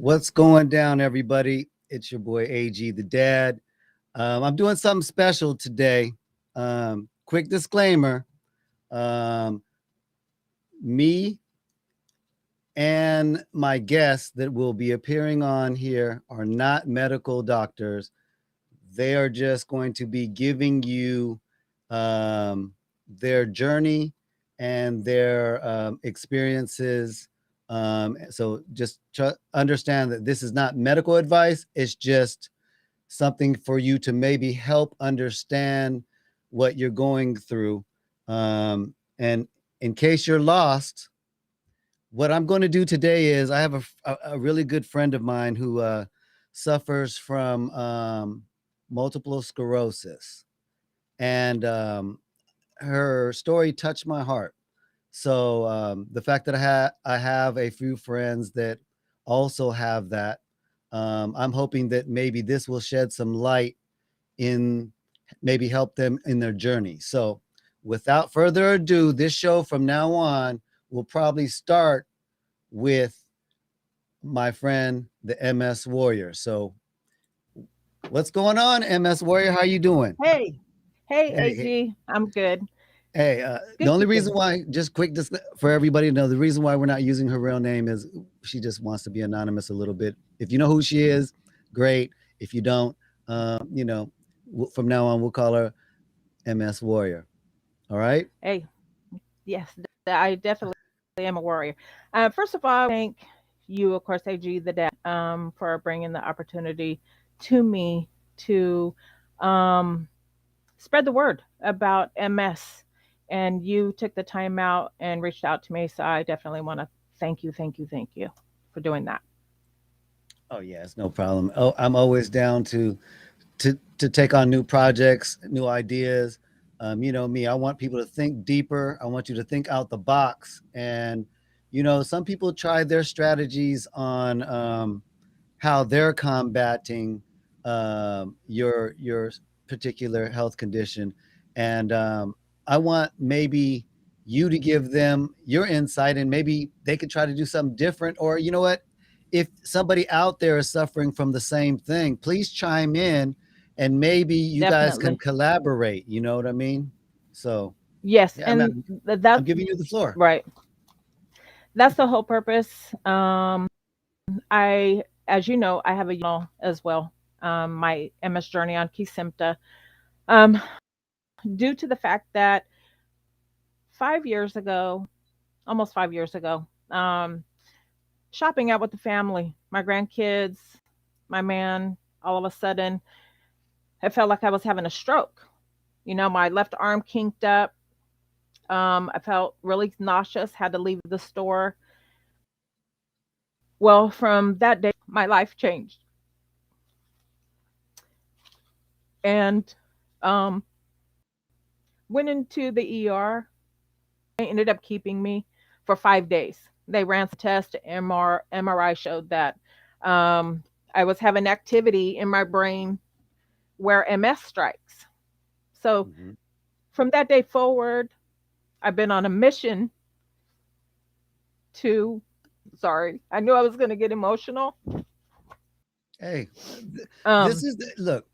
What's going down, everybody? It's your boy AG, the dad. I'm doing something special today. Quick disclaimer: um, me and my guests that will be appearing on here are not medical doctors. They are just going to be giving you um, their journey and their experiences. So just understand that this is not medical advice. It's just something for you to maybe help understand what you're going through. And in case you're lost, what I'm going to do today is I have a really good friend of mine who suffers from multiple sclerosis, and her story touched my heart. So the fact that I have a few friends that also have that, I'm hoping that maybe this will shed some light in maybe help them in their journey. So without further ado, this show from now on will probably start with my friend, the MS Warrior. So what's going on, MS Warrior? How you doing? Hey, hey, Hey, hey, AG, I'm good. hey. The Good, only good, reason good. why, just quick, just for everybody to know, the reason why we're not using her real name is she just wants to be anonymous a little bit. If you know who she is, great. If you don't, from now on, we'll call her MS Warrior. All right. Hey, yes, I definitely am a warrior. First of all, thank you, of course, AG, the dad, for bringing the opportunity to me to um, spread the word about MS. And you took the time out and reached out to me. So I definitely want to thank you for doing that. Oh yeah, it's no problem. Oh, I'm always down to take on new projects, new ideas. You know me, I want people to think deeper. I want you to think out the box. And some people try their strategies on how they're combating your particular health condition, and I want maybe you to give them your insight, and maybe they could try to do something different. Or you know what? If somebody out there is suffering from the same thing, please chime in and maybe you guys can Definitely. collaborate. You know what I mean? So, Yes. yeah, And man, I'm that's giving you the floor. right. That's the whole purpose. As you know, I have a as well. My MS journey on Kesimpta. Um, Due to the fact that 5 years ago, almost 5 years ago, shopping out with the family, my grandkids, my man, all of a sudden, I felt like I was having a stroke. My left arm kinked up. I felt really nauseous, had to leave the store. Well, from that day, my life changed. And um, went into the ER. They ended up keeping me for 5 days. They ran some tests. MRI showed that um, I was having activity in my brain where MS strikes. So Mhm. from that day forward, I've been on a mission to. Sorry, I knew I was going to get emotional. Hey, this Um, is look.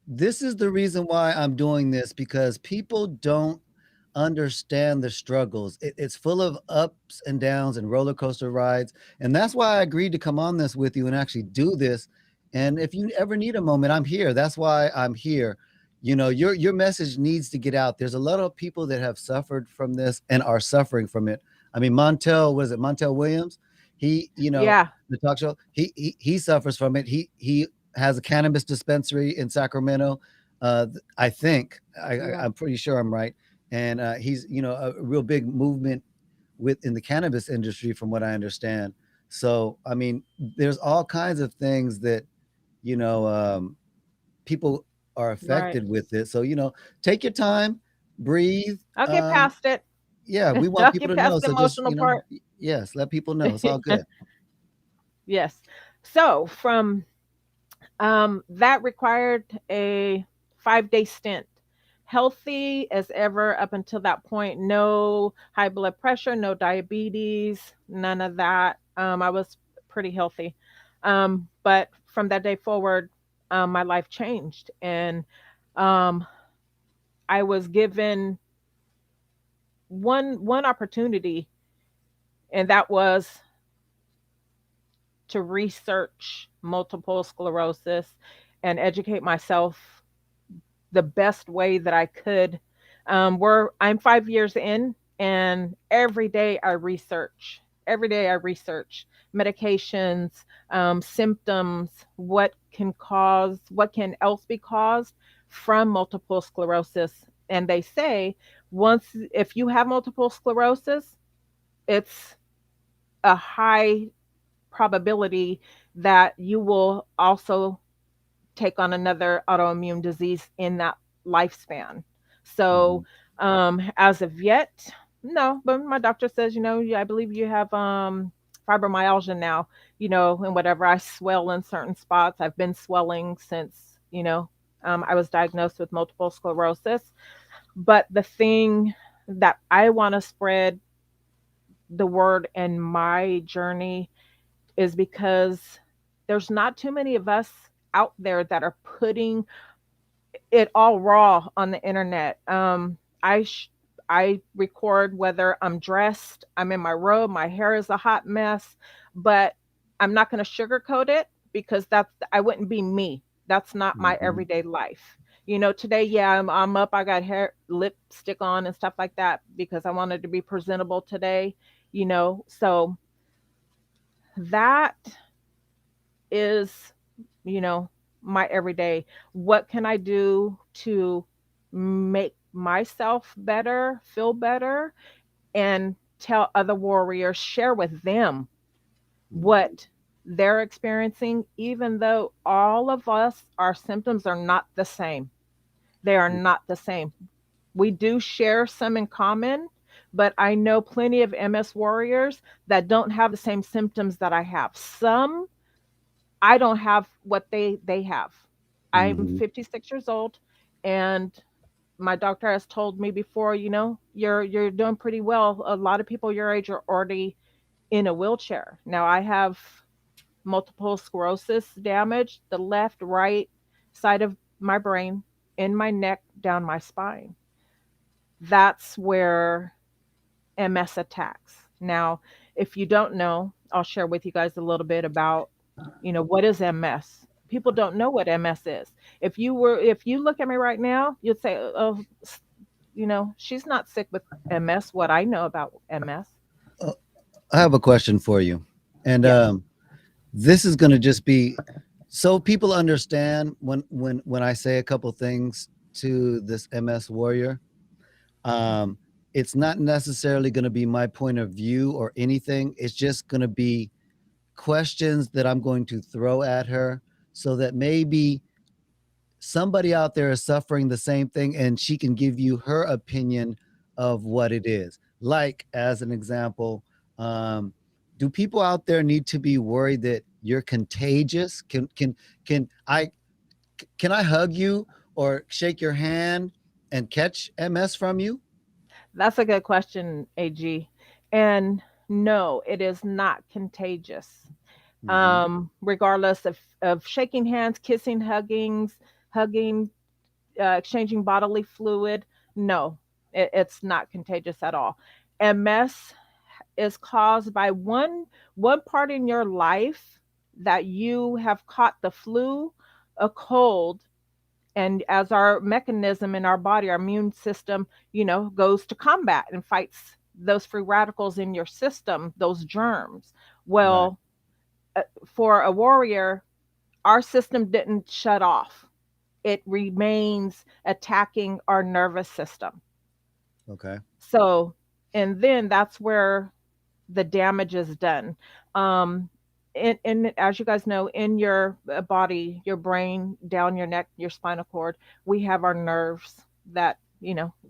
This is the reason why I'm doing this, because people don't understand the struggles. It's full of ups and downs and roller coaster rides, and that's why I agreed to come on this with you and actually do this. And if you ever need a moment, I'm here. That's why I'm here. Your message needs to get out. There's a lot of people that have suffered from this and are suffering from it. I mean, Montel, was it Montel Williams? He, yeah, the talk show, he suffers from it. He has a cannabis dispensary in Sacramento. I think yeah, I'm pretty sure I'm right, and he's a real big movement within the cannabis industry, from what I understand. So I mean, there's all kinds of things that you know um, people are right. affected with it. So take your time, breathe. I'll get past it. Yeah, we want I'll people get to know. past the So just emotional part. yes, let people know it's all good. Yes. So from that required a 5 day stint. Healthy as ever up until that point. No high blood pressure, no diabetes, none of that. I was pretty healthy. But from that day forward, my life changed, and um, I was given one opportunity, and that was to research multiple sclerosis and educate myself the best way that I could. Where I'm 5 years in, and every day I research. Every day I research medications, symptoms, what can else be caused from multiple sclerosis. And they say if you have multiple sclerosis, it's a high probability that you will also take on another autoimmune disease in that lifespan. So, Mhm. as of yet, no, but my doctor says, yeah, I believe you have fibromyalgia now, and whatever. I swell in certain spots. I've been swelling since, I was diagnosed with multiple sclerosis. But the thing that I want to spread the word in my journey is because there's not too many of us out there that are putting it all raw on the internet. I record whether I'm dressed, I'm in my robe, my hair is a hot mess, but I'm not going to sugarcoat it because I wouldn't be me. That's not my Mhm. everyday life. Today, yeah, I'm up. I got hair, lipstick on, and stuff like that because I wanted to be presentable today. So that is, you know, my everyday. What can I do to make myself better, feel better, and tell other warriors, share with them Mhm. what they're experiencing, even though all of us, our symptoms are not the same. They are not the same. We do share some in common, but I know plenty of MS warriors that don't have the same symptoms that I have. Some I don't have what they have. I'm Mhm. 56 years old, and my doctor has told me before, you're doing pretty well. A lot of people your age are already in a wheelchair. Now I have multiple sclerosis damage, the left, right side of my brain, in my neck, down my spine. That's where MS attacks. Now, if you don't know, I'll share with you guys a little bit about, what is MS. People don't know what MS is. If you look at me right now, you'd say, "Oh, she's not sick with MS." What I know about MS. Uh, I have a question for you, and Yes, this is going to just be so people understand when I say a couple things to this MS warrior. Um, it's not necessarily going to be my point of view or anything. It's just going to be questions that I'm going to throw at her so that maybe somebody out there is suffering the same thing and she can give you her opinion of what it is. Like, as an example, um, do people out there need to be worried that you're contagious? Can I can I hug you or shake your hand and catch MS from you? that's a good question, AG. And no, it is not contagious. Hmm. Regardless of shaking hands, kissing, hugging, exchanging bodily fluid. No, it's not contagious at all. MS is caused by one part in your life that you have caught the flu, a cold, and as our mechanism in our body, our immune system, goes to combat and fights those free radicals in your system, those germs. Right. Well, for a warrior, our system didn't shut off. It remains attacking our nervous system. Okay. So, and then that's where the damage is done. Um, and as you guys know, in your body, your brain, down your neck, your spinal cord, we have our nerves that,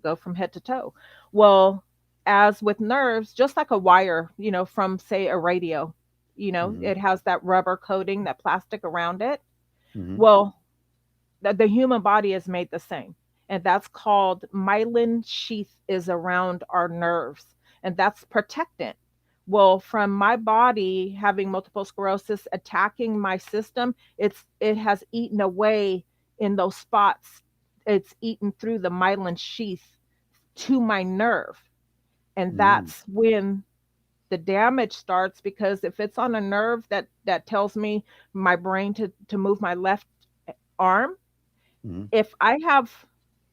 go from head to toe. Well, as with nerves, just like a wire, from say a radio, Hmm. it has that rubber coating, that plastic around it. Hmm. Well, the human body is made the same. And that's called myelin sheath is around our nerves. And that's protectant. Well, from my body having multiple sclerosis attacking my system, it has eaten away in those spots. It's eaten through the myelin sheath to my nerve. And Mm, that's when the damage starts, because if it's on a nerve that tells me my brain to move my left arm, mm, if I have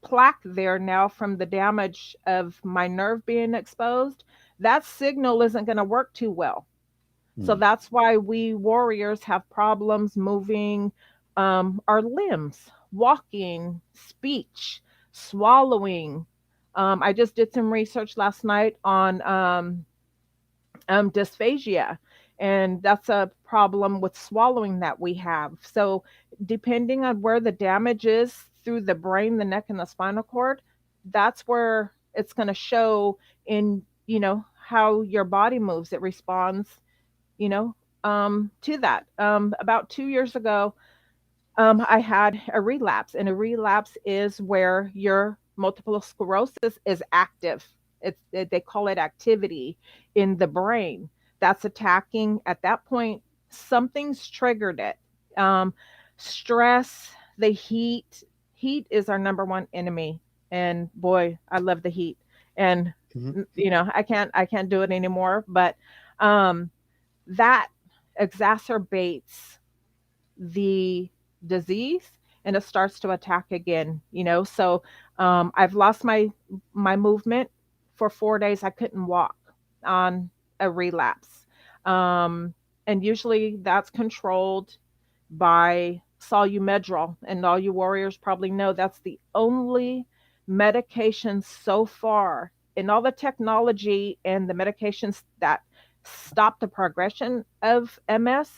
plaque there now from the damage of my nerve being exposed, that signal isn't going to work too well. So mm, that's why we warriors have problems moving our limbs, walking, speech, swallowing. I just did some research last night on dysphagia, and that's a problem with swallowing that we have. So, depending on where the damage is through the brain, the neck, and the spinal cord, that's where it's going to show in, how your body moves. It responds, you know, to that. About 2 years ago, I had a relapse, and a relapse is where your multiple sclerosis is active. They call it activity in the brain that's attacking. At that point, something's triggered it. Um, Stress, the heat. Heat is our number one enemy, and boy, I love the heat. And mhm. I can't do it anymore. But um, that exacerbates the disease, and it starts to attack again. So I've lost my movement for 4 days. I couldn't walk on a relapse. um, and usually that's controlled by solumedrol, and all you warriors probably know that's the only medication so far in all the technology and the medications that stop the progression of MS.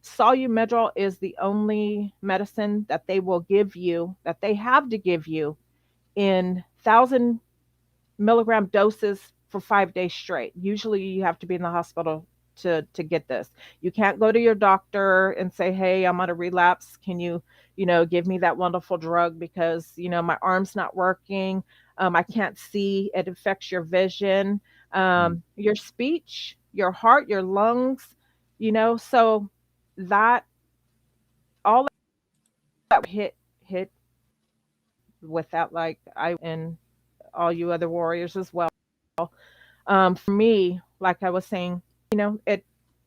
Solumedrol is the only medicine that they will give you, that they have to give you in 1,000 milligram doses for 5 days straight. Usually you have to be in the hospital to get this. You can't go to your doctor and say, "Hey, I'm on a relapse. Can you give me that wonderful drug because my arm's not working. I can't see. It affects your vision, Mm. your speech, your heart, your lungs. So that all that hit with that, like I and all you other warriors as well. For me, like I was saying,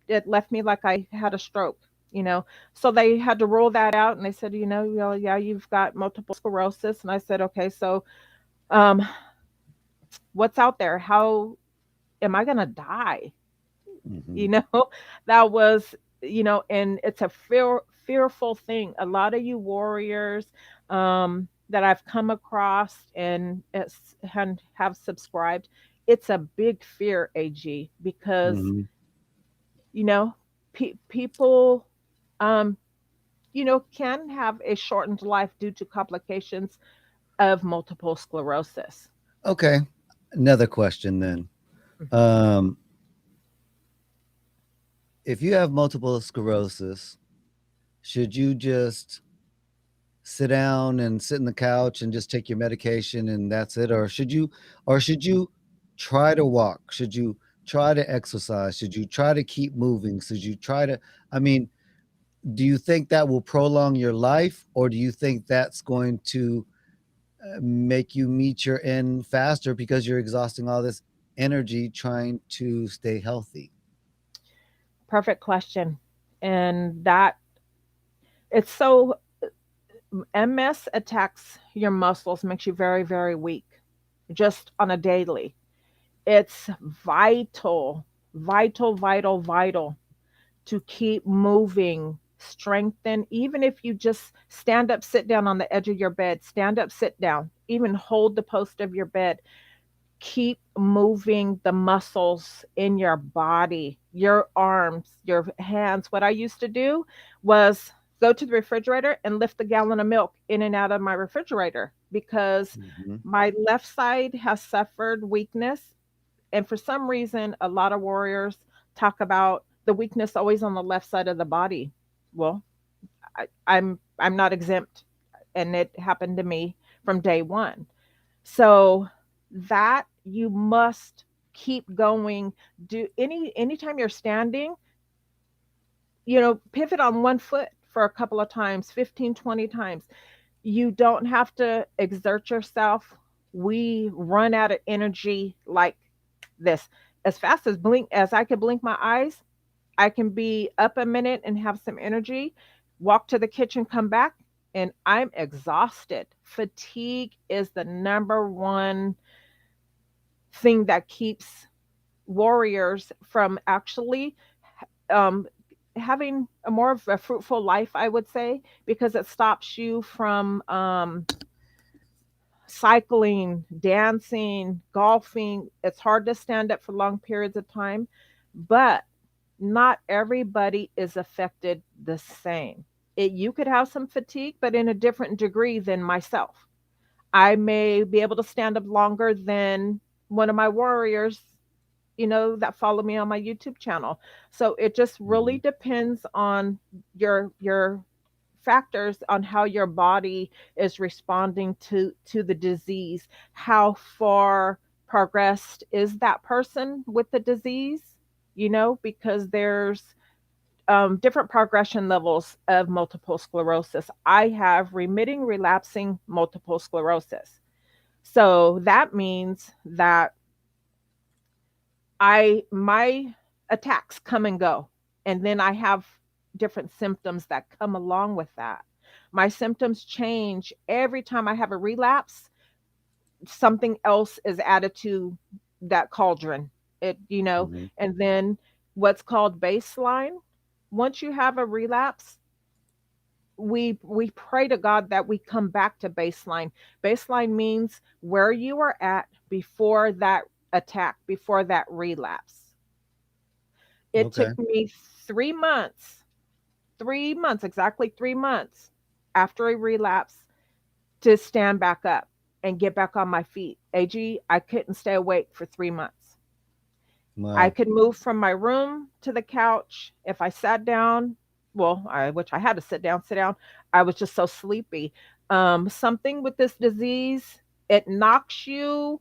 it left me like I had a stroke. You know, so they had to rule that out, and they said, well, yeah, you've got multiple sclerosis, and I said, okay, so um, what's out there? How am I gonna die? You Mhm. know, that was, and it's a fearful thing. A lot of you warriors that I've come across and have subscribed, it's a big fear, AG, because Mhm. you know people um can have a shortened life due to complications of multiple sclerosis. Okay. Another question then. Mhm. Um, if you have multiple sclerosis, should you just sit down and sit in the couch and just take your medication and that's it? Or should you try to walk? Should you try to exercise? Should you try to keep moving? Should you try to, I mean, do you think that will prolong your life, or do you think that's going to make you meet your end faster because you're exhausting all this energy trying to stay healthy? Perfect question. And that it's so MS attacks your muscles, makes you very, very weak just on a daily. It's vital, vital, vital, vital to keep moving, strengthen. Even if you just stand up, sit down on the edge of your bed, stand up, sit down, even hold the post of your bed. Keep moving the muscles in your body, your arms, your hands. What I used to do was go to the refrigerator and lift a gallon of milk in and out of my refrigerator because Mhm. my left side has suffered weakness. And for some reason, a lot of warriors talk about the weakness always on the left side of the body. Well, I'm not exempt, and it happened to me from day one. So that you must. keep going. Do anytime you're standing, pivot on one foot for a couple of times, 15, 20 times. You don't have to exert yourself. We run out of energy like this. As fast as I can blink my eyes, I can be up a minute and have some energy, walk to the kitchen, come back, and I'm exhausted. Fatigue is the number one thing that keeps warriors from actually um, having a more of a fruitful life, I would say, because it stops you from cycling, dancing, golfing. It's hard to stand up for long periods of time, but not everybody is affected the same. You could have some fatigue, but in a different degree than myself. I may be able to stand up longer than one of my warriors, that follow me on my YouTube channel. So it just really Mhm. depends on your factors on how your body is responding to the disease. How far progressed is that person with the disease? Because there's different progression levels of multiple sclerosis. I have remitting relapsing multiple sclerosis. So that means that my attacks come and go, and then I have different symptoms that come along with that. My symptoms change every time I have a relapse. Something else is added to that cauldron. Mhm. And then what's called baseline. Once you have a relapse, we pray to God that we come back to baseline. Baseline means where you were at before that attack, before that relapse. It Okay. took me 3 months, 3 months, exactly 3 months after a relapse to stand back up and get back on my feet. AG, I couldn't stay awake for 3 months. I Wow. could move from my room to the couch. If I sat down, well, which I had to sit down, I was just so sleepy. Something with this disease, it knocks you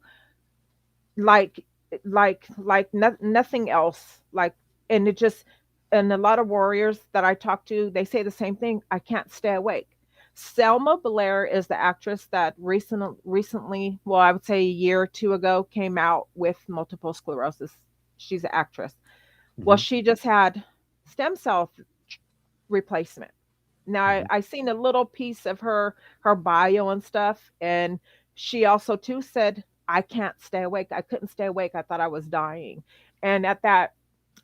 like nothing else. And it just, and a lot of warriors that I talk to, they say the same thing. I can't stay awake. Selma Blair is the actress that recently, well, I would say a year or two ago, came out with multiple sclerosis. She's an actress. Well, Mhm. she just had stem cell replacement. Now Mhm. I seen a little piece of her bio and stuff, and she also too said, I can't stay awake. I couldn't stay awake. I thought I was dying. And at that,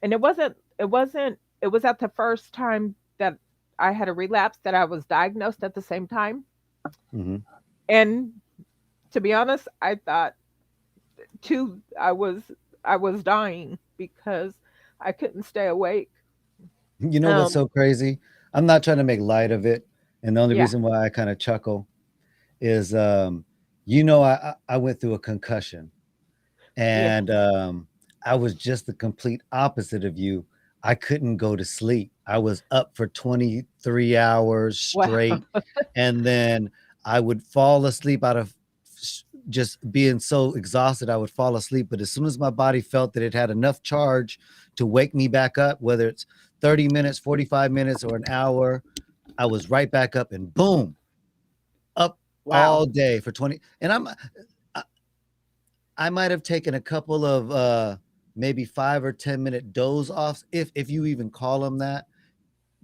and it was at the first time that I had a relapse that I was diagnosed at the same time. Mhm. And to be honest, I thought too I was dying because I couldn't stay awake. You know what's Um, so crazy? I'm not trying to make light of it, and the only yeah, reason why I kind of chuckle is, I went through a concussion, yeah. and I was just the complete opposite of you. I couldn't go to sleep. I was up for 23 hours Wow. straight, and then I would fall asleep out of just being so exhausted. I would fall asleep, but as soon as my body felt that it had enough charge to wake me back up, whether it's 30 minutes, 45 minutes, or an hour, I was right back up and boom, up Wow. all day for 20. And I, I might have taken a couple of maybe 5 or 10 minute doze offs, if you even call them that.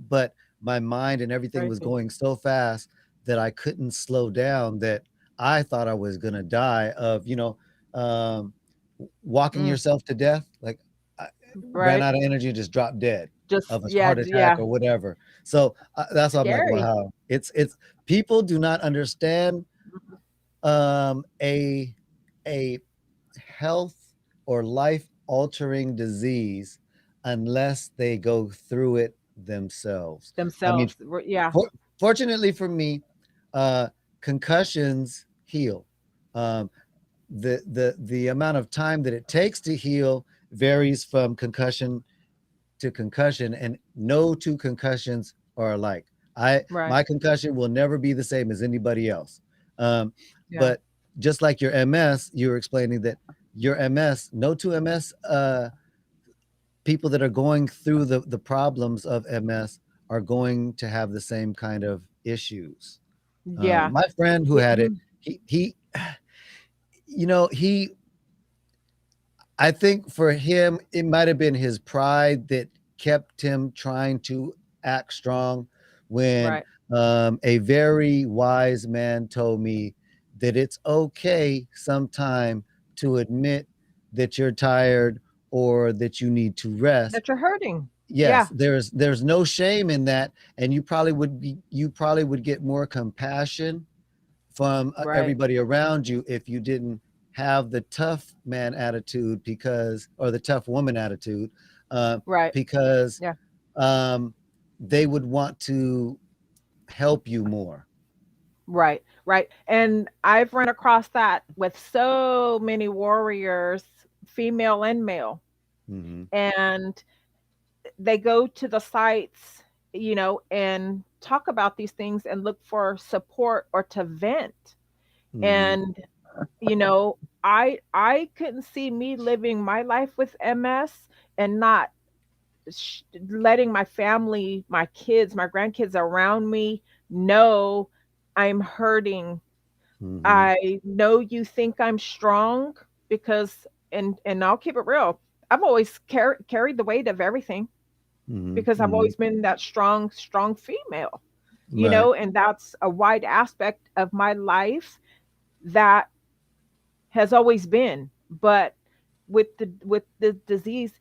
But my mind and everything was Crazy. going so fast that I couldn't slow down, that I thought I was gonna die of, um, walking Mm, yourself to death. Like, I ran right. out of energy and just dropped dead Just, of a yeah, heart attack yeah. or whatever. So that's why I'm like, Scary. wow, it's people do not understand Mhm. a health or life altering disease unless they go through it themselves. I mean, Themselves. Yeah. for, fortunately for me, uh, concussions heal. Um, the amount of time that it takes to heal varies from concussion to concussion, and no two concussions are alike. Right. My concussion will never be the same as anybody else. Um, Yeah. but just like your MS, you were explaining that your MS, no two MS people that are going through the problems of MS are going to have the same kind of issues. Yeah. My friend who Yeah. had it, he you know, I think for him, it might have been his pride that kept him trying to act strong when Right. a very wise man told me that it's okay sometime to admit that you're tired or that you need to rest. That you're hurting. Yes, Yeah. there's no shame in that, and you probably would get more compassion from Right. everybody around you if you didn't have the tough man attitude because or the tough woman attitude uh, Right. because Yeah. um, they would want to help you more. Right. Right. And I've run across that with so many warriors, female and male. Hmm. And they go to the sites, and talk about these things and look for support or to vent. Hmm. And I couldn't see me living my life with MS and not letting my family, my kids, my grandkids around me know I'm hurting. Hmm. I know you think I'm strong because, and I'll keep it real. I've always carried the weight of everything Hmm. because I've Hmm. always been that strong female, Right. and that's a wide aspect of my life that has always been. But with the disease,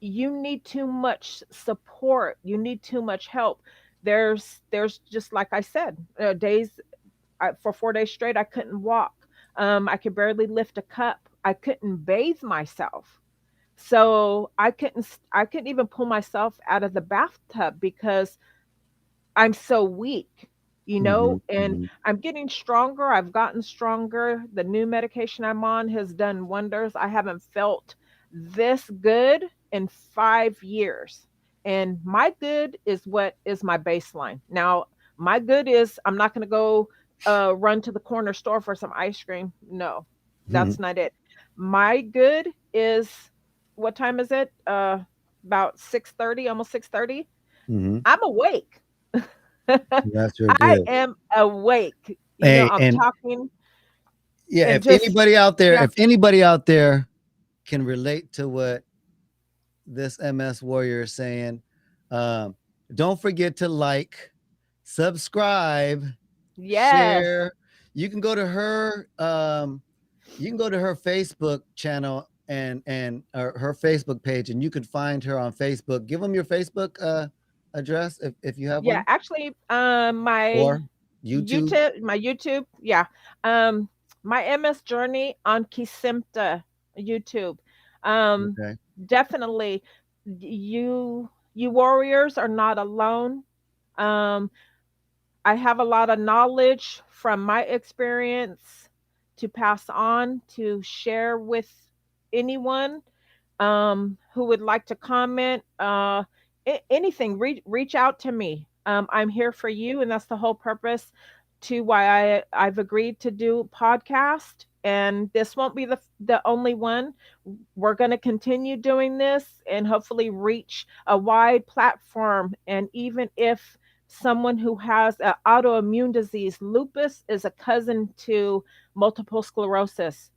you need too much support. You need too much help. There's just like I said, days for 4 days straight I couldn't walk. I could barely lift a cup. I couldn't bathe myself. So I couldn't even pull myself out of the bathtub because I'm so weak, Hmm. and Hmm. I'm getting stronger. I've gotten stronger. The new medication I'm on has done wonders. I haven't felt this good in 5 years. And my good is what is my baseline. Now, my good is I'm not going to go run to the corner store for some ice cream. No, that's not it. My good is what time is it? About 6:30, almost 6:30. Hmm. I'm awake. That's real I good. am awake. Hey, I'm and talking yeah, and just yeah, if anybody out there can relate to what this MS warrior is saying, um, don't forget to like, subscribe, yes. share. You can go to her you can go to her Facebook channel and or her Facebook page, and you could find her on Facebook. Give them your Facebook address if you have Yeah, one, actually, or YouTube. My YouTube, yeah. Um, my MS journey on Kisimta YouTube. Um, Okay. Definitely, you warriors are not alone. Um, I have a lot of knowledge from my experience to pass on to share with anyone who would like to comment. Anything, reach out to me. I'm here for you, and that's the whole purpose to why I've agreed to do podcast. And this won't be the only one. We're going to continue doing this and hopefully reach a wide platform. And even if someone who has an autoimmune disease, lupus is a cousin to multiple sclerosis.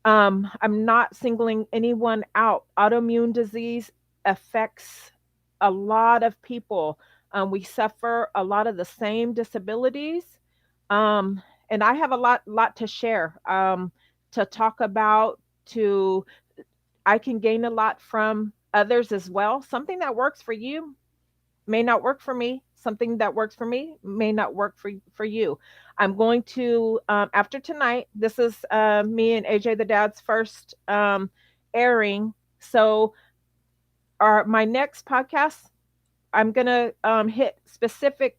I'm not singling anyone out. Autoimmune disease affects a lot of people. We suffer a lot of the same disabilities. Um, and I have a lot to share, to talk about, to I can gain a lot from others as well. Something that works for you may not work for me. Something that works for me may not work for you. I'm going to after tonight. This is me and AJ the Dad's first airing. So our my next podcast, I'm gonna hit specific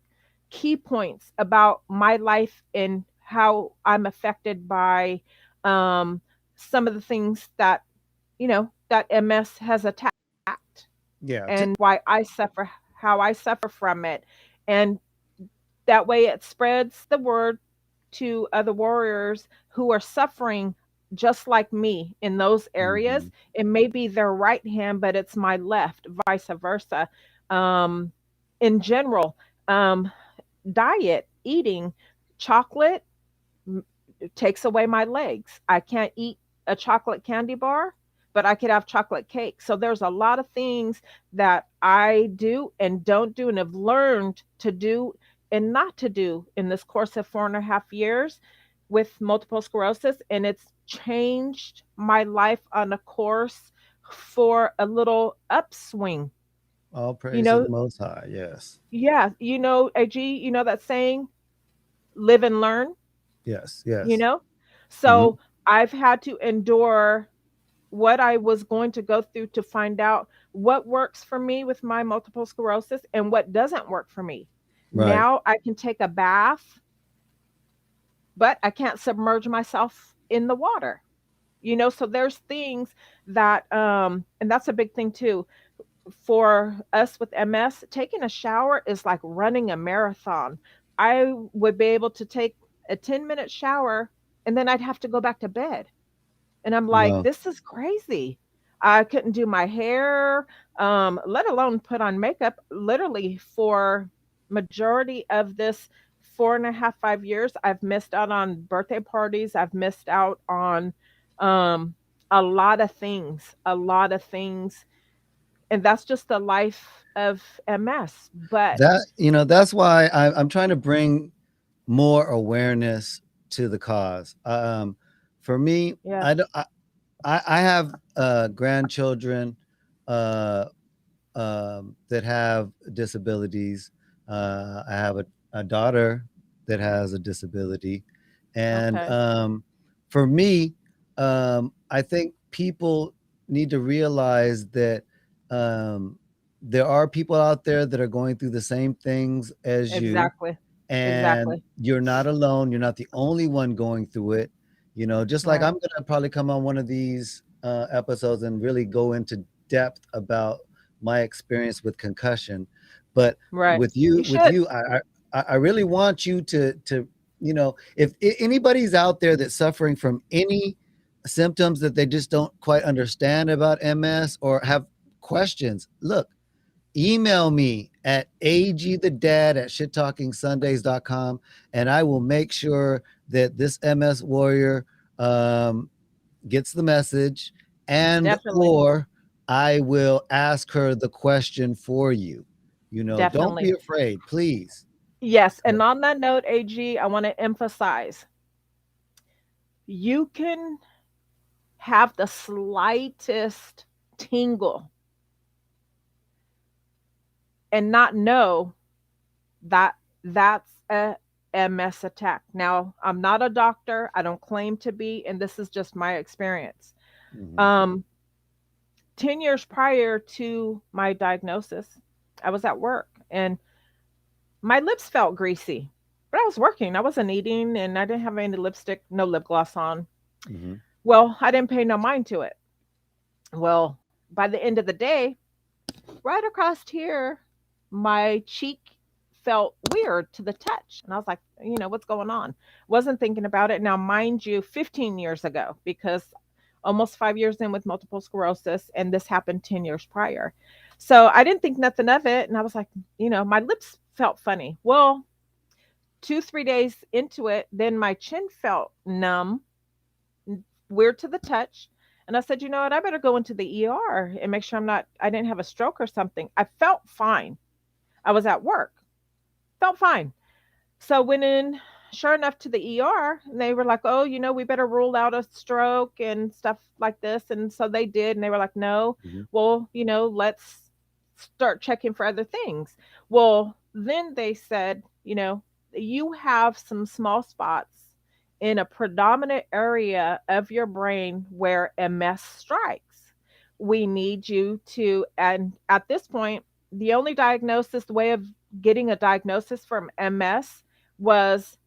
key points about my life and how I'm affected by um, some of the things that MS has attacked, Yeah. and why I suffer, how I suffer from it. And that way it spreads the word to other warriors who are suffering just like me in those areas. Mhm. It may be their right hand, but it's my left, vice versa. Um, in general, um, diet, eating chocolate m- takes away my legs. I can't eat a chocolate candy bar, but I could have chocolate cake. So there's a lot of things that I do and don't do and have learned to do and not to do in this course of 4.5 years with multiple sclerosis. And it's changed my life on a course for a little upswing. All You praise to the know, Most High. Yes. yeah, AG, you know that saying, live and learn, Yes. you Yes. know? Hmm. So I've had to endure what I was going to go through to find out what works for me with my multiple sclerosis and what doesn't work for me. Right. Now I can take a bath, but I can't submerge myself in the water. So there's things that and that's a big thing too for us with MS. Taking a shower is like running a marathon. I would be able to take a 10-minute shower and then I'd have to go back to bed. And I'm like, Well, this is crazy. I couldn't do my hair, let alone put on makeup. Literally, for majority of this 4.5, 5 years, I've missed out on birthday parties. I've missed out on um, a lot of things, and that's just the life of MS. But that's why I'm trying to bring more awareness to the cause. For me, yeah, I have grandchildren uh, that have disabilities. I have a daughter that has a disability, and okay, for me, I think people need to realize that um, there are people out there that are going through the same things as you, exactly, and exactly, you're not alone. You're not the only one going through it. Just like right, I'm gonna probably come on one of these episodes and really go into depth about my experience with concussion. But right. with you, You should. I really want you to if anybody's out there that's suffering from any symptoms that they just don't quite understand about MS or have questions, look, email me at agthedad at shittalkingsundays.com, and I will make sure that this MS warrior um, gets the message, and Definitely, or I will ask her the question for you. Don't be definitely. afraid, please. Yes, So, and on that note, AG, I want to emphasize you can have the slightest tingle and not know that that's a MS attack. Now, I'm not a doctor, I don't claim to be, and this is just my experience. mhm. Um, 10 years prior to my diagnosis, I was at work and my lips felt greasy, but I was working. I wasn't eating and I didn't have any lipstick, no lip gloss on. Mhm. Well, I didn't pay no mind to it. Well, by the end of the day, right across here, my cheek felt weird to the touch. And I was like, what's going on? Wasn't thinking about it. Now, mind you, 15 years ago, because almost 5 years in with multiple sclerosis, and this happened 10 years prior. So I didn't think nothing of it. And I was like, my lips felt funny. Well, 2, 3 days into it, then my chin felt numb, weird to the touch. And I said, you know what? I better go into the ER and make sure I didn't have a stroke or something. I felt fine. I was at work, felt fine. So went in, sure enough, to the ER, and they were like, oh, we better rule out a stroke and stuff like this. And so they did. And they were like, no, Mhm. well, let's start checking for other things. Well, then they said, you have some small spots in a predominant area of your brain where MS strikes. We need you to, and at this point, the only diagnosis, the way of getting a diagnosis from MS was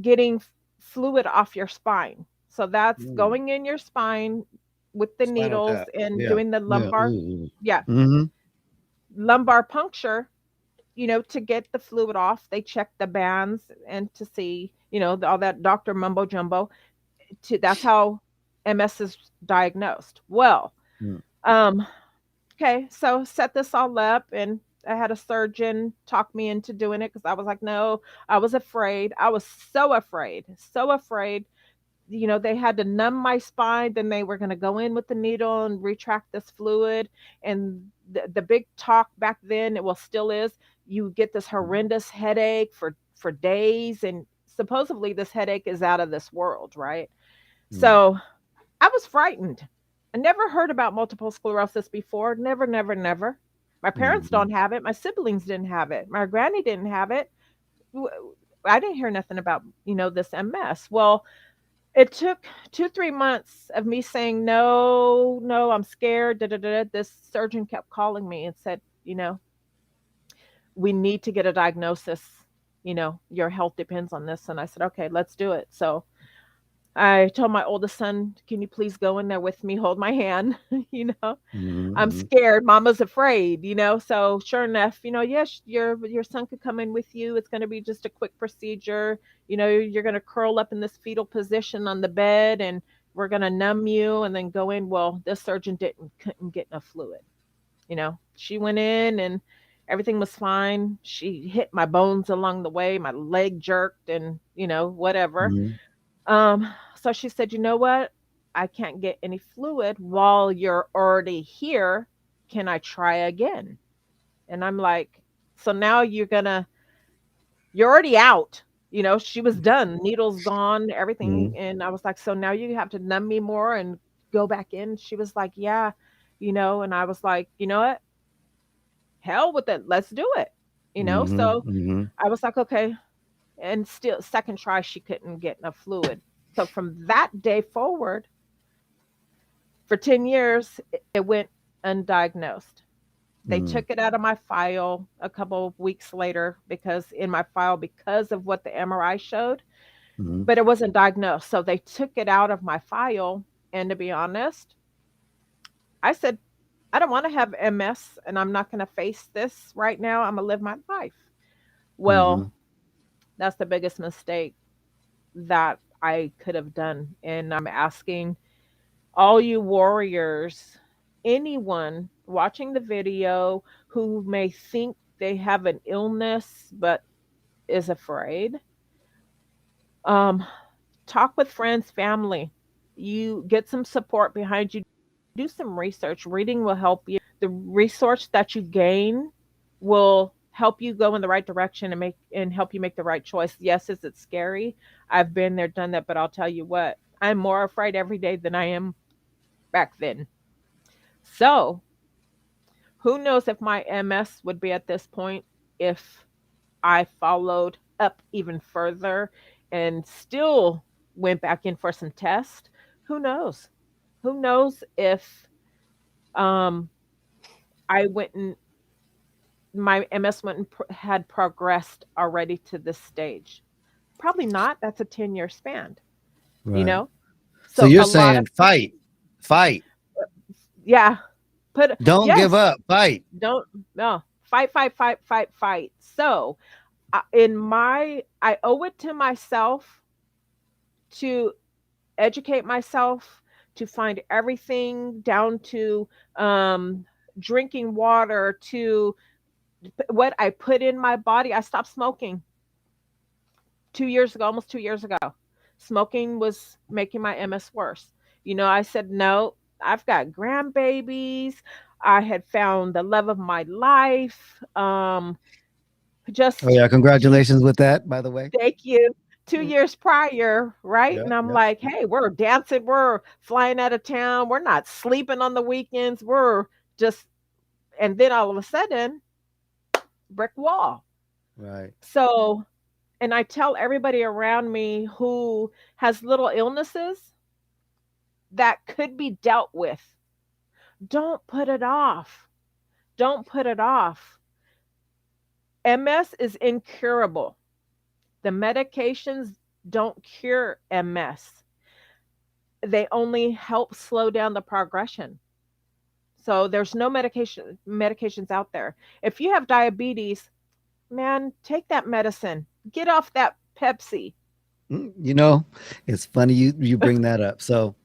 getting fluid off your spine. So that's Mm. going in your spine with the Spinal needles tap. and Yeah. doing the Yeah. lumbar, Ooh. yeah, Mhm. lumbar puncture, to get the fluid off. They check the bands and to see, all that doctor mumbo jumbo. That's how MS is diagnosed. Well, Mm. um, okay, so set this all up, and I had a surgeon talk me into doing it because I was like, no, I was afraid. I was so afraid, so afraid. They had to numb my spine, then they were going to go in with the needle and retract this fluid. And the big talk back then, it well still is, you get this horrendous headache for days, and supposedly this headache is out of this world, right? Mm. So I was frightened. I never heard about multiple sclerosis before. Never, never, never. My parents Mhm. don't have it. My siblings didn't have it. My granny didn't have it. I didn't hear nothing about, this MS. Well, it took 2, 3 months of me saying, no, no, I'm scared. Da, da, da. This surgeon kept calling me and said, we need to get a diagnosis. Your health depends on this. And I said, okay, let's do it. So I told my oldest son, can you please go in there with me, hold my hand? you know, Mhm. I'm Mhm. scared. Mama's afraid. So sure enough, yes, your son could come in with you. It's going to be just a quick procedure. You're going to curl up in this fetal position on the bed, and we're going to numb you and then go in. Well, this surgeon couldn't get enough fluid. She went in and everything was fine. She hit my bones along the way. My leg jerked and, whatever. Mhm. So she said, you know what? I can't get any fluid while you're already here. Can I try again? And I'm like, so now you're already out. She was done. Needles gone, everything. Mhm. And I was like, so now you have to numb me more and go back in. She was like, yeah, and I was like, you know what? Hell with it. Let's do it. Mhm. So Mhm. I was like, okay. And still, second try, she couldn't get enough fluid. So from that day forward, for 10 years, it went undiagnosed. They Mm. took it out of my file a couple of weeks later because of what the MRI showed, Mhm. but it wasn't diagnosed. So they took it out of my file. And to be honest, I said, I don't want to have MS and I'm not going to face this right now. I'm going to live my life. Well, Mhm. that's the biggest mistake that I could have done. And I'm asking all you warriors, anyone watching the video who may think they have an illness but is afraid, um, talk with friends, family. You get some support behind you. Do some research. Reading will help you. The resource that you gain will help you go in the right direction and help you make the right choice. Yes, is it scary? I've been there, done that, but I'll tell you what, I'm more afraid every day than I am back then. So, who knows if my MS would be at this point if I followed up even further and still went back in for some tests? Who knows? Who knows if um, I went and my MS went and had progressed already to this stage? Probably not. That's a 10-year span, you Right. know? So So you're a lot saying of people, fight, fight. yeah, Don't give yes, up. Fight. don't, no, fight, fight, fight, fight, fight. So, I owe it to myself to educate myself, to find everything down to um, drinking water, to what I put in my body. I stopped smoking 2 years ago, almost 2 years ago. Smoking was making my MS worse. I said, no, I've got grandbabies. I had found the love of my life. Oh Just yeah, congratulations with that, by the way. Thank you. 2 Mm. years prior, right? Yeah, And I'm yeah. like, "Hey, we're dancing, we're flying out of town, we're not sleeping on the weekends, we're just," and then all of a sudden, brick wall. Right. So, and I tell everybody around me who has little illnesses that could be dealt with, don't put it off. Don't put it off. MS is incurable. The medications don't cure MS. They only help slow down the progression. So there's no medications out there. If you have diabetes, man, take that medicine. Get off that Pepsi. Mm. It's funny you bring that up. So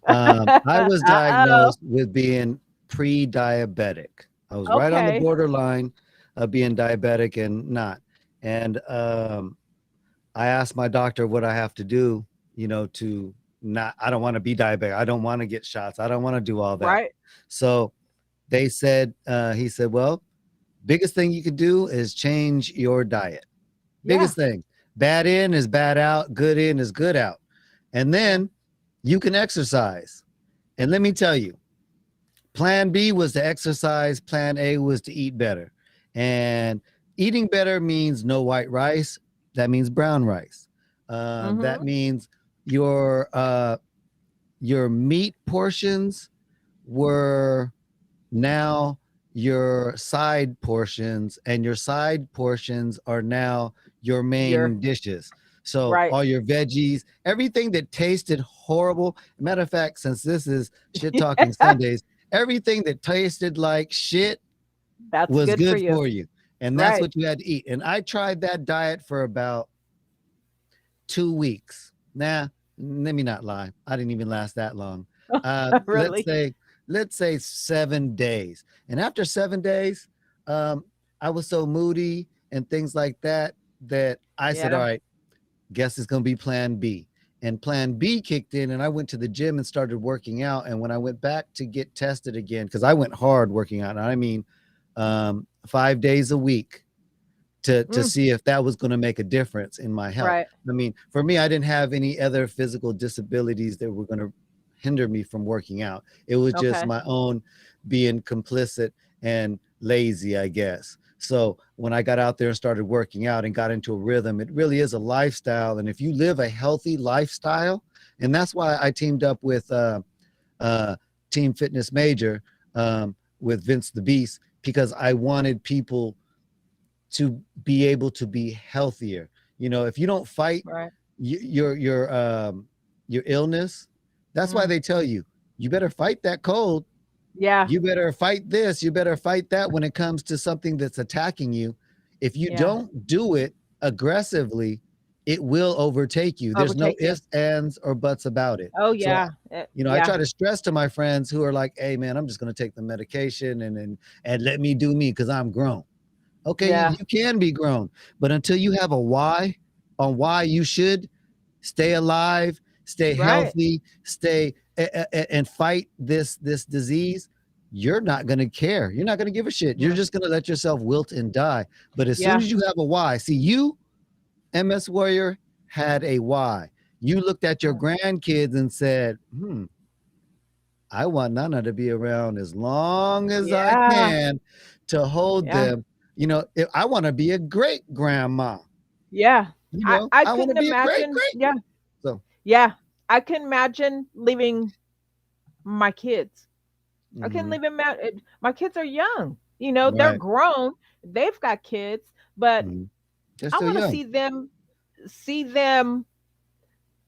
I was Uh-oh. diagnosed with being pre-diabetic. I was right on the Okay. borderline of being diabetic and not. And I asked my doctor what I have to do, to not, I don't want to be diabetic. I don't want to get shots. I don't want to do all that. Right. So he said, well, biggest thing you could do is change your diet. Yeah. Biggest thing. Bad in is bad out, good in is good out. And Yeah. then you can exercise. And let me tell you, plan B was to exercise, plan A was to eat better. And eating better means no white rice. That means brown rice. That Mm-hmm. means your uh, your meat portions were now your side portions, and your side portions are now your You're main dishes. So right. all your veggies, everything that tasted horrible. Matter of fact, since this is shit talking Sundays, everything that tasted like shit That's was good for good you. for you. And that's Right. what you had to eat. And I tried that diet for about 2 weeks. Nah, let me not lie. I didn't even last that long. Uh, let's Really. say, let's say 7 days. And after 7 days, um, I was so moody and things like that that I said, all Yeah. right, guess it's going to be plan B. And plan B kicked in, and I went to the gym and started working out. And when I went back to get tested again, because I went hard working out, and I mean 5 days a week to Mm, see if that was going to make a difference in my health. right. I mean, for me, I didn't have any other physical disabilities that were going to hinder me from working out. It was just Okay. my own being complicit and lazy, I guess. So when I got out there and started working out and got into a rhythm, it really is a lifestyle. And if you live a healthy lifestyle, and that's why I teamed up with uh, Team Fitness Major, with Vince the Beast, because I wanted people to be able to be healthier. If you don't fight Right. your illness, that's why Mm. they tell you you better fight that cold. Yeah. You better fight this. You better fight that when it comes to something that's attacking you. If you Yeah. don't do it aggressively, it will overtake you. There's no Overtake you. ifs, ands, or buts about it. Oh So, yeah. I Yeah. try to stress to my friends who are like, "Hey, man, I'm just going to take the medication and let me do me because I'm grown." Okay, Yeah. you can be grown, but until you have a why on why you should stay alive, stay Right. healthy, stay and fight this disease, you're not going to care. You're not going to give a shit. You're Yeah. just going to let yourself wilt and die. But as soon Yeah. as you have a why, see, you, MS Warrior, had a why. You looked at your Yeah. grandkids and said, I want Nana to be around as long as I Yeah. can to hold Yeah. them. If I want to be a great grandma, Yeah. I I want to couldn't be a great imagine. great. Yeah. So, Yeah. I couldn't imagine leaving my kids. I couldn't mhm, leave them out. My kids are young. They're right. grown. They've got kids, but Mhm. They're I still want to young. see them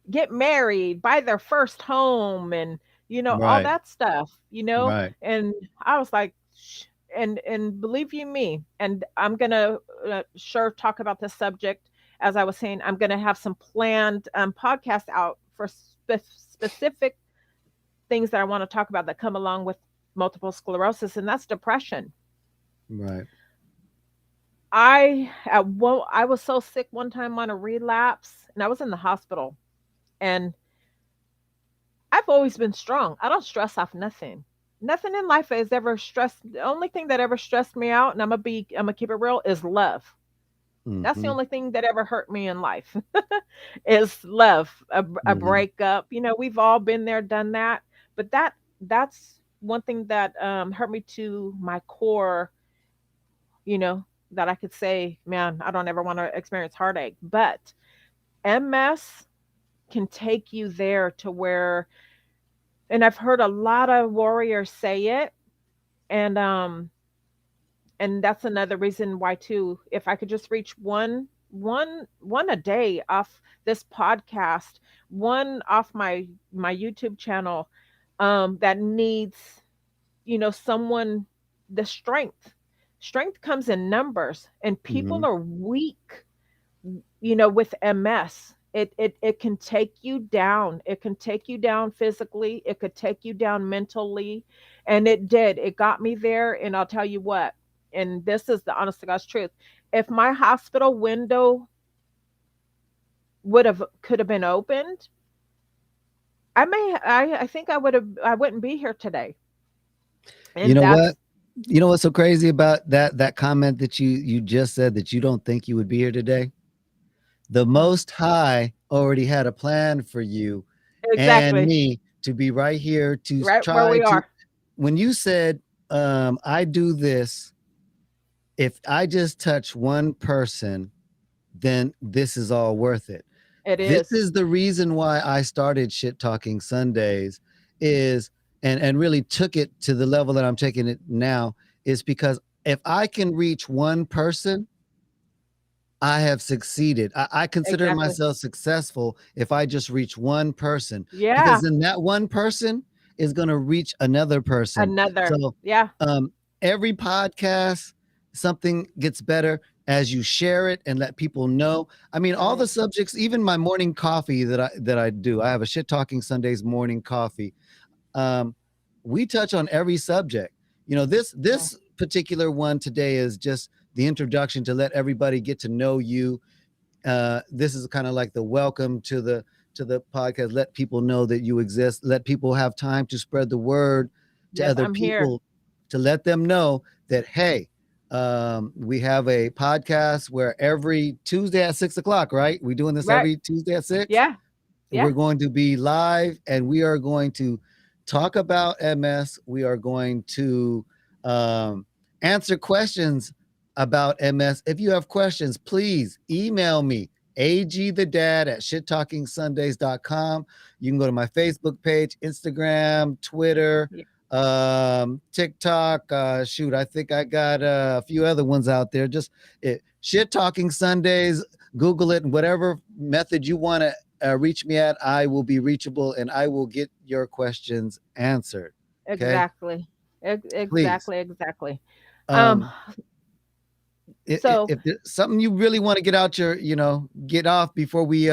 get married, buy their first home, and all Right, that stuff. right. And I was like, and believe you me, and I'm gonna sure talk about this subject. As I was saying, I'm gonna have some planned podcasts out for specific things that I want to talk about that come along with multiple sclerosis, and that's depression. Right. I was so sick one time on a relapse, and I was in the hospital. And I've always been strong. I don't stress off nothing. Nothing in life has ever stressed. The only thing that ever stressed me out, and I'm gonna keep it real, is love. That's the Mhm, only thing that ever hurt me in life is love. A mhm, breakup. We've all been there, done that. But that's one thing that hurt me to my core. You know that I could say, man, I don't ever want to experience heartache. But MS can take you there to where, and I've heard a lot of warriors say it, and that's another reason why too. If I could just reach one a day off this podcast, one off my YouTube channel, that needs someone, the strength comes in numbers, and people mhm, are weak with MS. It can take you down. It can take you down physically. It could take you down mentally. And it did. It got me there. And I'll tell you what, and this is the honest to God's truth. If my hospital window could have been opened, I think I wouldn't be here today. You And know that's what? You know what's so crazy about that comment that you just said, that you don't think you would be here today? The mm, Most High already had a plan for you and exactly me to be right here to right where try we to. are. When you said, I do this, if I just touch one person, then this is all worth it. It This is. is the reason why I started Shit Talking Sundays, is and really took it to the level that I'm taking it now, is because if I can reach one person, I have succeeded. I consider Exactly. myself successful if I just reach one person, because Yeah. then that one person is going to reach another person. Another. So Yeah. um, every podcast, something gets better as you share it and let people know. I mean, all Right. the subjects, even my morning coffee that I do. I have a Shit Talking Sundays morning coffee. Um, we touch on every subject. You know, this Yeah. this particular one today is just the introduction to let everybody get to know you. This is kind of like the welcome to the podcast. Let people know that you exist. Let people have time to spread the word to Yes, other I'm here. people, to let them know that, hey, we have a podcast where every Tuesday at 6 o'clock, right? We're doing this Right. every Tuesday at 6. Yeah. We're Yeah. going to be live and we are going to talk about MS. We are going to um, answer questions about MS. If you have questions, please email me, agthedad at shittalkingsundays.com. You can go to my Facebook page, Instagram, Twitter, Yeah. TikTok. Shoot, I think I got a few other ones out there. Just Shit Talking Sundays. Google it, and whatever method you want to reach me at, I will be reachable and I will get your questions answered. Okay, Exactly. please. Exactly. Exactly. Um, Um, so if there's something you really want to get out your, get off before we,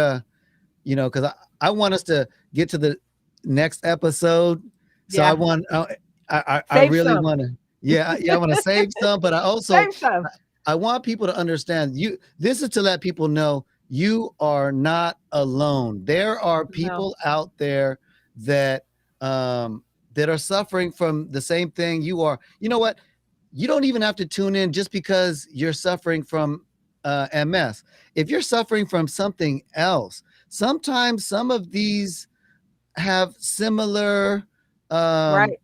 because I want us to get to the next episode. So I yeah, want, I save really some. want to, yeah, I want to save some, but I also, Save some. I want people to understand you. This is to let people know you are not alone. There are No. people out there that um, that are suffering from the same thing you are. You know what? You don't even have to tune in just because you're suffering from MS. If you're suffering from something else, sometimes some of these have similar um, Right.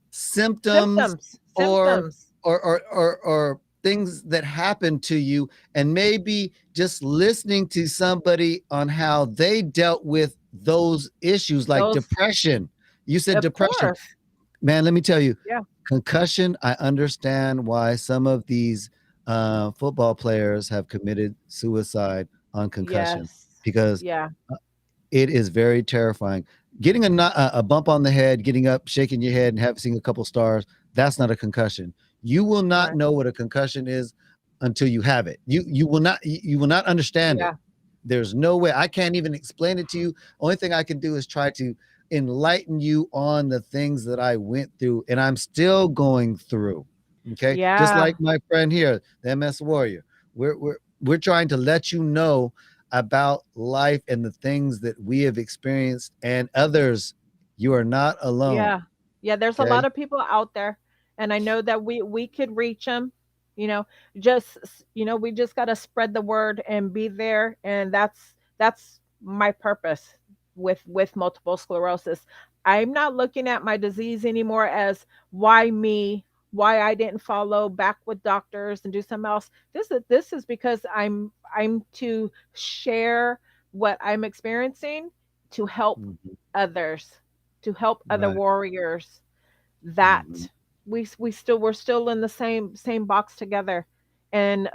symptoms Symptoms. or Symptoms. or things that happen to you, and maybe just listening to somebody on how they dealt with those issues like Those, depression. You said of depression. course. Man, let me tell you, Yeah. concussion, I understand why some of these football players have committed suicide on concussion, Yes. because Yeah. it is very terrifying. Getting a bump on the head, getting up, shaking your head, and having seen a couple stars, that's not a concussion. You will not Right. know what a concussion is until you have it. You will not understand it. Yeah. There's no way. I can't even explain it to you. Only thing I can do is try to enlighten you on the things that I went through and I'm still going through. Okay? Just Yeah. like my friend here, the MS Warrior. We're trying to let you know about life and the things that we have experienced and others. You are not alone. Yeah. Yeah, there's a lot Okay? of people out there, and I know that we could reach them, you know, we just got to spread the word and be there, and that's my purpose with multiple sclerosis. I'm not looking at my disease anymore as why me, why I didn't follow back with doctors and do something else. This is because I'm to share what I'm experiencing to help Mhm. others, to help other Right. warriors, Mhm. that we're still in the same box together. And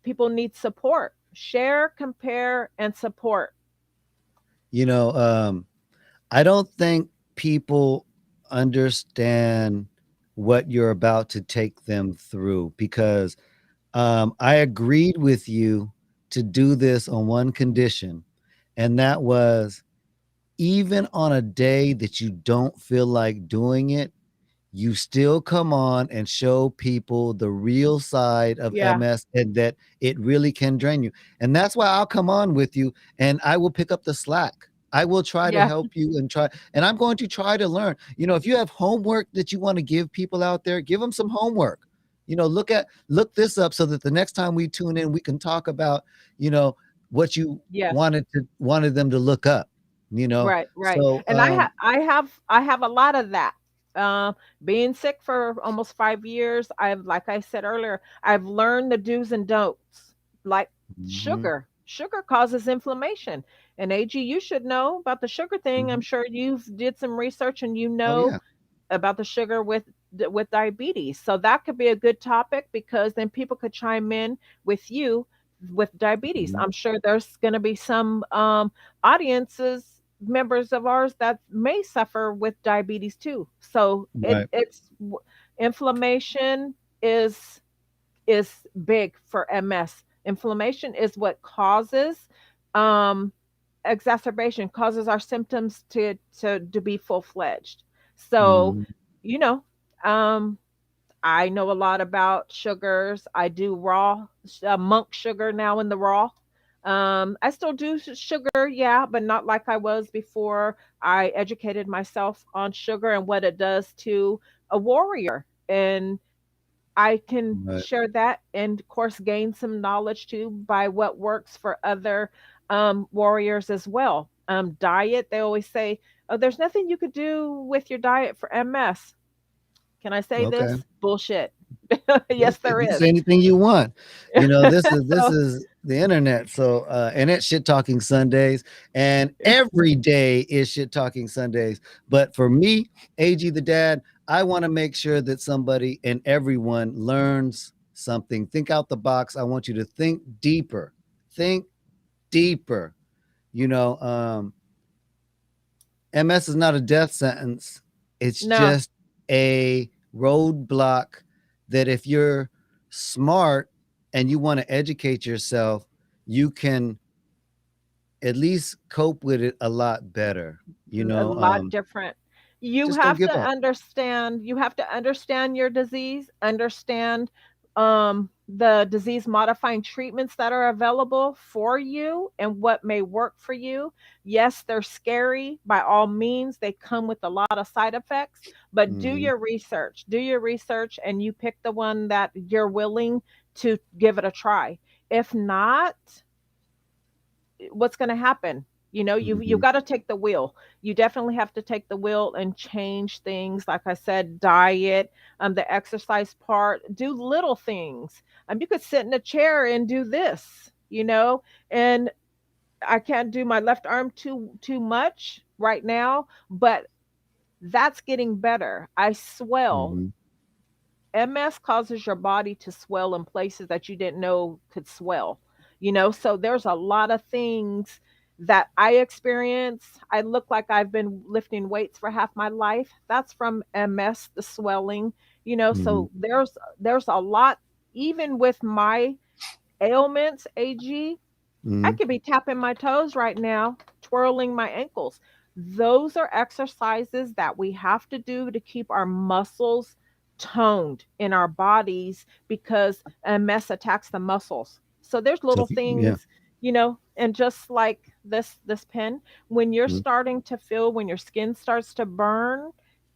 people need support. Share, compare, and support. You know, I don't think people understand what you're about to take them through, because I agreed with you to do this on one condition, and that was, even on a day that you don't feel like doing it, you still come on and show people the real side of Yeah. MS, and that it really can drain you. And that's why I'll come on with you and I will pick up the slack. I will try to Yeah. help you and try, and I'm going to try to learn. If you have homework that you want to give people out there, give them some homework. Look this up so that the next time we tune in, we can talk about, you know, what you Yes. wanted them to look up, you know. Right, right. So And I have a lot of that. Um, Being sick for almost 5 years, like I said earlier, I've learned the do's and don'ts. Like mhm, sugar. Sugar causes inflammation. And AG, you should know about the sugar thing. I'm mhm. sure you've did some research and you Oh know yeah. about the sugar with diabetes. So that could be a good topic because then people could chime in with you with diabetes. Mhm. I'm sure there's going to be some audiences members of ours that may suffer with diabetes too. So Right. inflammation is big for MS. Inflammation is what causes um exacerbation, causes our symptoms to be full-fledged. So, Mhm. you know, um, I know a lot about sugars. I do raw monk sugar now in the raw. I still do sugar, yeah, but not like I was before. I educated myself on sugar and what it does to a warrior. And I can Right. share that and, of course, gain some knowledge too by what works for other warriors as well. Diet, they always say, oh, there's nothing you could do with your diet for MS. Can I say Okay. this? Bullshit. Yes, Okay. there You can is. say anything you want. This So, is the internet. So and it's shit talking Sundays, and every day is shit talking Sundays. But for me, AG the dad, I want to make sure that somebody and everyone learns something. Think out the box. I want you to think deeper. Think deeper. You know, MS is not a death sentence. It's no, just a roadblock that if you're smart and you want to educate yourself, you can at least cope with it a lot better. a lot different. You Just don't have give to up. understand, your disease, understand the disease modifying treatments that are available for you and what may work for you. Yes, they're scary by all means. They come with a lot of side effects, but do Mhm, your research. Do your research and you pick the one that you're willing to give it a try. If not, what's going to happen? You've mhm, got to take the wheel. You definitely have to take the wheel and change things. Like I said, diet, the exercise part, do little things. You could sit in a chair and do this, and I can't do my left arm too much right now, but that's getting better. I swell. mhm, MS causes your body to swell in places that you didn't know could swell. So there's a lot of things that I experience. I look like I've been lifting weights for half my life. That's from MS, the swelling. mhm, So there's a lot. Even with my ailments, AG, I mhm, could be tapping my toes right now, twirling my ankles. Those are exercises that we have to do to keep our muscles toned in our bodies because MS attacks the muscles. So there's so little yeah, things, and just like this pen, when you're mhm, starting to feel when your skin starts to burn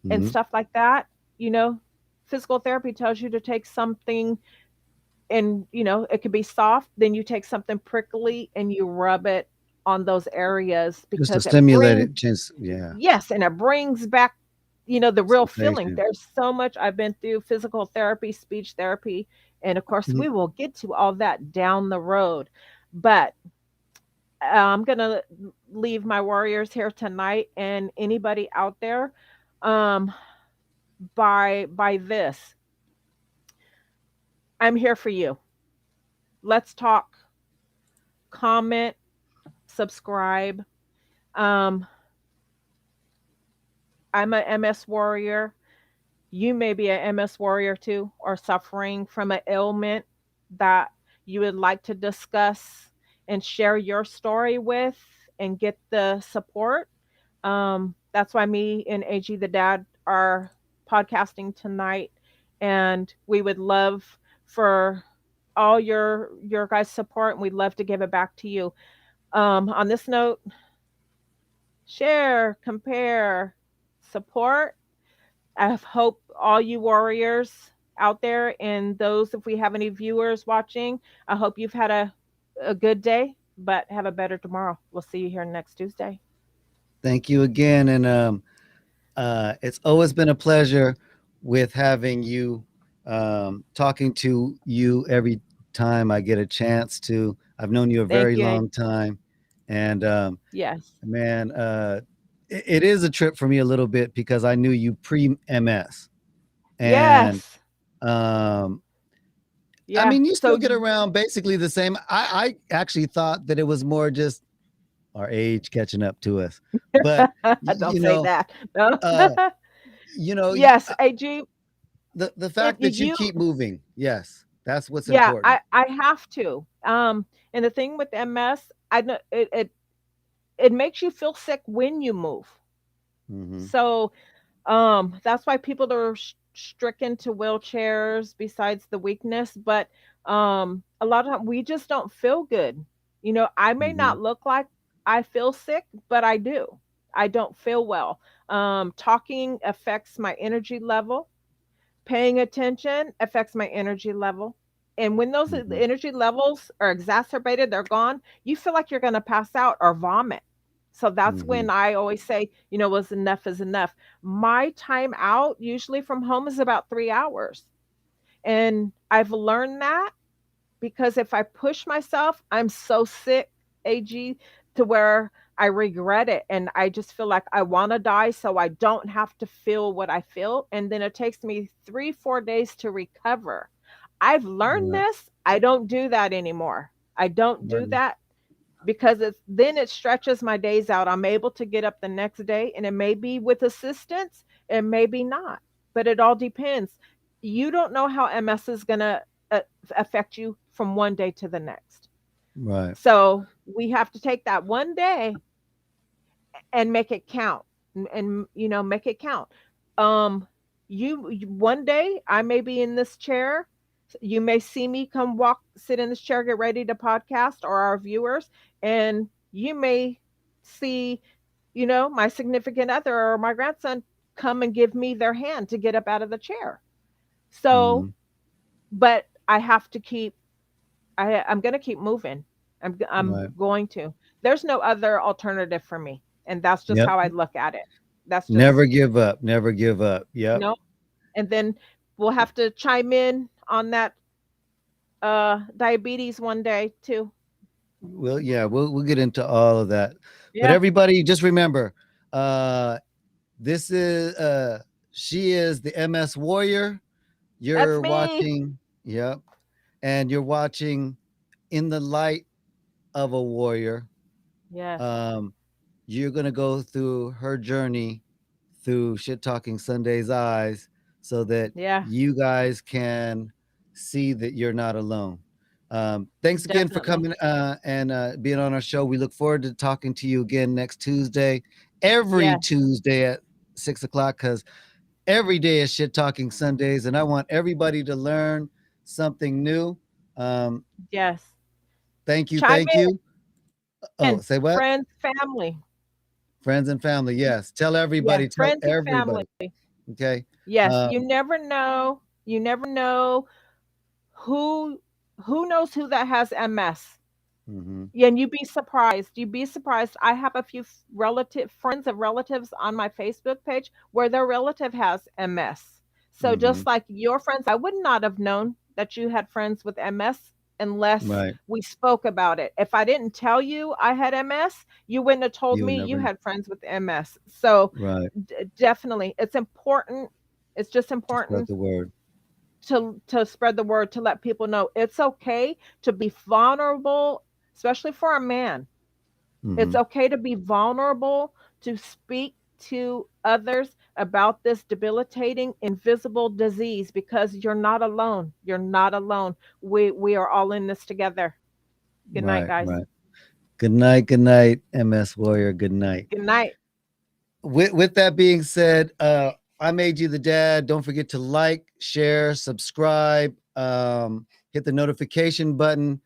and mhm. stuff like that, you know, physical therapy tells you to take something and it could be soft, then you take something prickly and you rub it on those areas Just to because it stimulate brings it, chance, yeah, yes, and it brings back the real feeling. sensation. There's so much I've been through: physical therapy, speech therapy, and of course Mhm. we will get to all that down the road. But I'm going to leave my warriors here tonight and anybody out there um by this. I'm here for you. Let's talk, comment, subscribe. Um, I'm a MS warrior. You may be a MS warrior too, or suffering from an ailment that you would like to discuss and share your story with. and get the support. That's why me and AG the dad are podcasting tonight, and we would love for all your guys' support, and we'd love to give it back to you. On this note, share, compare, support. I hope all you warriors out there, and those, if we have any viewers watching, I hope you've had a good day, but have a better tomorrow. We'll see you here next Tuesday. Thank you again. And it's always been a pleasure with having you, talking to you every time I get a chance to. I've known you a Thank very you. long time. And Yes. man, it is a trip for me a little bit because I knew you pre MS. And Yes. um, I Yeah. mean, you So still get around basically the same. I actually thought that it was more just our age catching up to us. But, don't you say know, that. No. uh, you know, Yes, AG, the it fact that you you keep moving, yes, that's what's yeah, important. I have to. And the thing with MS, I know it makes you feel sick when you move. Hmm. So that's why people are stricken to wheelchairs besides the weakness, but a lot of time we just don't feel good. I may Hmm. not look like I feel sick, but I do. I don't feel well. Talking affects my energy level. Paying attention affects my energy level. And when those Hmm. energy levels are exacerbated, they're gone, you feel like you're going to pass out or vomit. So that's Hmm. when I always say, was enough is enough. My time out usually from home is about 3 hours. And I've learned that because if I push myself, I'm so sick, AG, to where I regret it. And I just feel like I want to die so I don't have to feel what I feel. And then it takes me 3, 4 days to recover. I've learned Right, this. I don't do that anymore. I don't do right. that because it stretches my days out. I'm able to get up the next day, and it may be with assistance, it may be not, but it all depends. You don't know how MS is going to uh, affect you from one day to the next. Right. So we have to take that one day and make it count, and make it count. Um, one day I may be in this chair. You may see me come walk, sit in this chair, get ready to podcast, or our viewers, and you may see, my significant other or my grandson come and give me their hand to get up out of the chair. So, Hmm. but I have to keep. I'm going to keep moving. I'm Right. going to. There's no other alternative for me, and that's just Yep. how I look at it. That's just Never give up. Never give up. Yep. no. And then we'll have to chime in on that diabetes one day too. Well, yeah, we'll get into all of that. But Yeah, everybody, just remember, uh, this is she is the MS Warrior. that's You're me. watching, yep, and you're watching in the light of a warrior. Yes. Um, you're gonna go through her journey through Shit Talking Sunday's eyes, so that Yeah, you guys can see that you're not alone. Thanks again for definitely. coming and being on our show. We look forward to talking to you again next Tuesday, every Yes. Tuesday at 6 o'clock, because every day is Shit Talking Sundays, and I want everybody to learn something new. Um, Yes. thank you, Chime thank you. Oh, in, say what? friends, family. Friends and family. Yes, Yeah, tell friends and family. everybody. Okay. Yes, Uh, you never know. You never know who who knows who that has MS. mhm. And you'd be surprised. You'd be surprised. I have a few relative friends of relatives on my Facebook page where their relative has MS. So just Mhm. like your friends, I would not have known that you had friends with MS unless Right. we spoke about it. If I didn't tell you I had MS, you wouldn't have told You would me you never. had friends with MS. So Right. definitely, it's important. It's just To spread important the word. to spread the word, to let people know it's okay to be vulnerable, especially for a man. It's Mhm. okay to be vulnerable, to speak to others about this debilitating invisible disease, because you're not alone. You're not alone. We are all in this together. Good night, Right. guys. Right. Good night, MS Warrior. Good night. Good night. With that being said, I'm AG the Dad. Don't forget to like, share, subscribe, hit the notification button.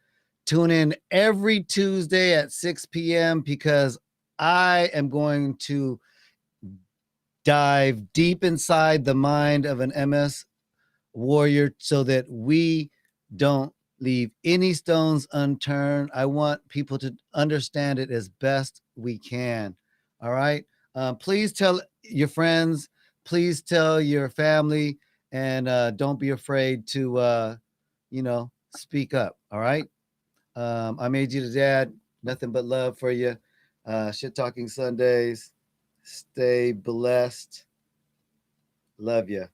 Tune in every Tuesday at 6 p.m. because I am going to dive deep inside the mind of an MS Warrior so that we don't leave any stones unturned. I want people to understand it as best we can. All right. Please tell your friends, please tell your family, and don't be afraid to, speak up. All right. I'm AG the Dad. Nothing but love for you. Shit Talking Sundays. Stay blessed. Love you.